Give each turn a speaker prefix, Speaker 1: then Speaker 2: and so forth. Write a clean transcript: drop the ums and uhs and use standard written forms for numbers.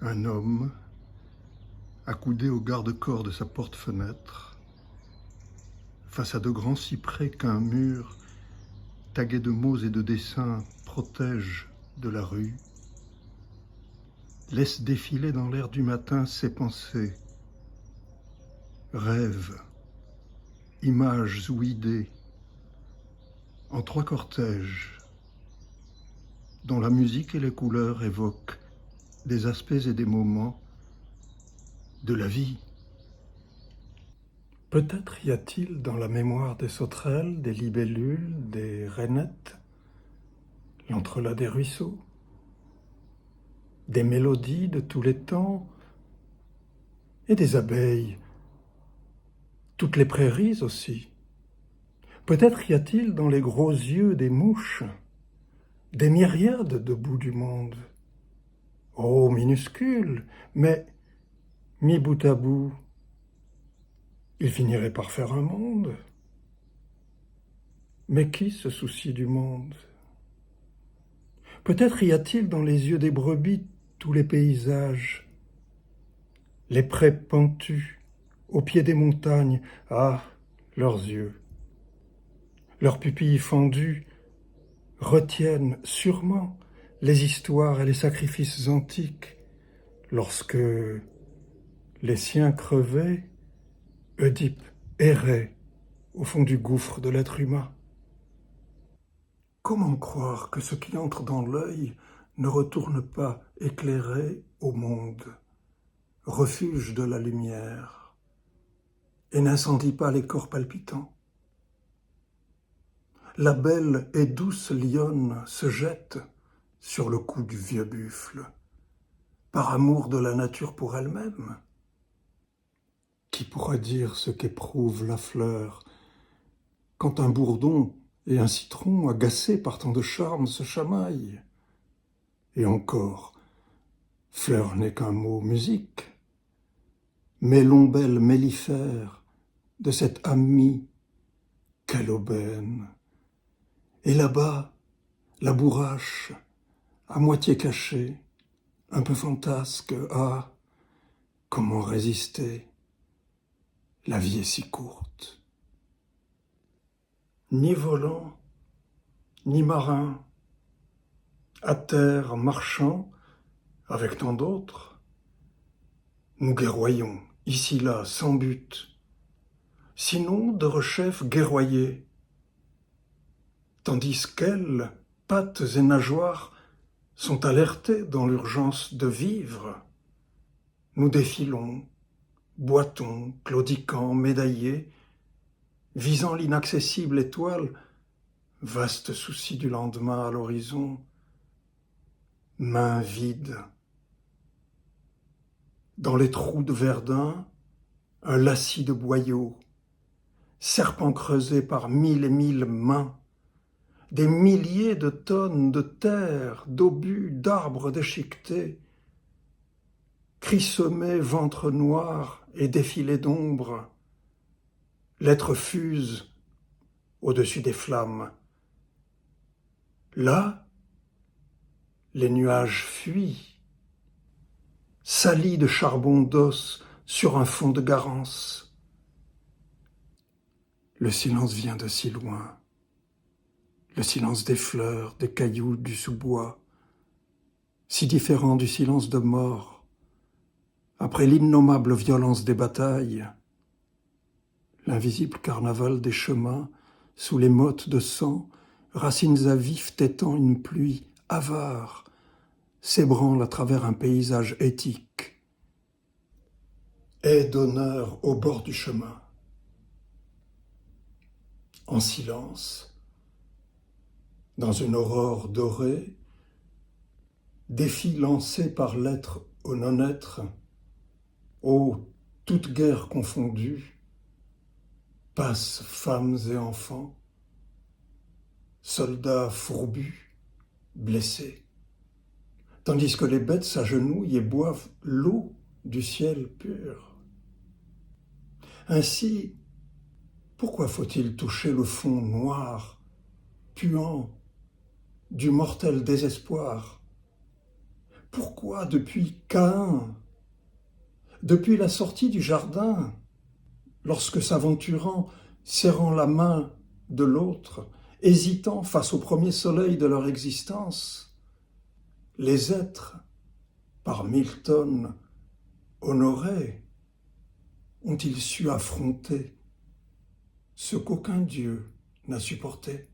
Speaker 1: Un homme, accoudé au garde-corps de sa porte-fenêtre, face à de grands cyprès qu'un mur, tagué de mots et de dessins, protège de la rue, laisse défiler dans l'air du matin ses pensées, rêves, images ou idées, en trois cortèges, dont la musique et les couleurs évoquent des aspects et des moments de la vie. Peut-être y a-t-il dans la mémoire des sauterelles, des libellules, des rainettes, l'entrelacs des ruisseaux, des mélodies de tous les temps et des abeilles, toutes les prairies aussi. Peut-être y a-t-il dans les gros yeux des mouches, des myriades de bouts du monde. Oh, minuscules, mais mis bout à bout, ils finiraient par faire un monde. Mais qui se soucie du monde? Peut-être y a-t-il dans les yeux des brebis tous les paysages, les prés pentus, au pied des montagnes, ah, leurs yeux, leurs pupilles fendues retiennent sûrement les histoires et les sacrifices antiques, lorsque les siens crevaient, Oedipe errait au fond du gouffre de l'être humain. Comment croire que ce qui entre dans l'œil ne retourne pas éclairé au monde, refuge de la lumière, et n'incendie pas les corps palpitants? La belle et douce lionne se jette sur le cou du vieux buffle, par amour de la nature pour elle-même. Qui pourra dire ce qu'éprouve la fleur quand un bourdon et un citron, agacés par tant de charmes, se chamaillent? Et encore, fleur n'est qu'un mot musique, mais l'ombelle mellifère de cette amie, quelle aubaine! Et là-bas, la bourrache, à moitié cachée, un peu fantasque, ah, comment résister? La vie est si courte. Ni volant, ni marin, à terre marchant, avec tant d'autres, nous guerroyons, ici là, sans but, sinon de rechef guerroyer, tandis qu'elles, pattes et nageoires, sont alertées dans l'urgence de vivre. Nous défilons, boitons, claudiquants, médaillés, visant l'inaccessible étoile, vaste souci du lendemain à l'horizon, mains vides. Dans les trous de Verdun, un lacis de boyaux, serpent creusé par mille et mille mains, des milliers de tonnes de terre, d'obus, d'arbres déchiquetés, cris semés, ventre noir et défilés d'ombre, l'être fuse au-dessus des flammes. Là, les nuages fuient, salis de charbon d'os sur un fond de garance. Le silence vient de si loin, le silence des fleurs, des cailloux, du sous-bois, si différent du silence de mort, après l'innommable violence des batailles, l'invisible carnaval des chemins, sous les mottes de sang, racines à vif tétant une pluie avare, s'ébranle à travers un paysage éthique. Aie d'honneur au bord du chemin. En silence, dans une aurore dorée, défi lancé par l'être au non-être, ô toute guerre confondue, passent femmes et enfants, soldats fourbus, blessés, tandis que les bêtes s'agenouillent et boivent l'eau du ciel pur. Ainsi, pourquoi faut-il toucher le fond noir, puant, du mortel désespoir? Pourquoi depuis Caïn, depuis la sortie du jardin, lorsque s'aventurant, serrant la main de l'autre, hésitant face au premier soleil de leur existence, les êtres, par Milton, honorés, ont-ils su affronter ce qu'aucun Dieu n'a supporté?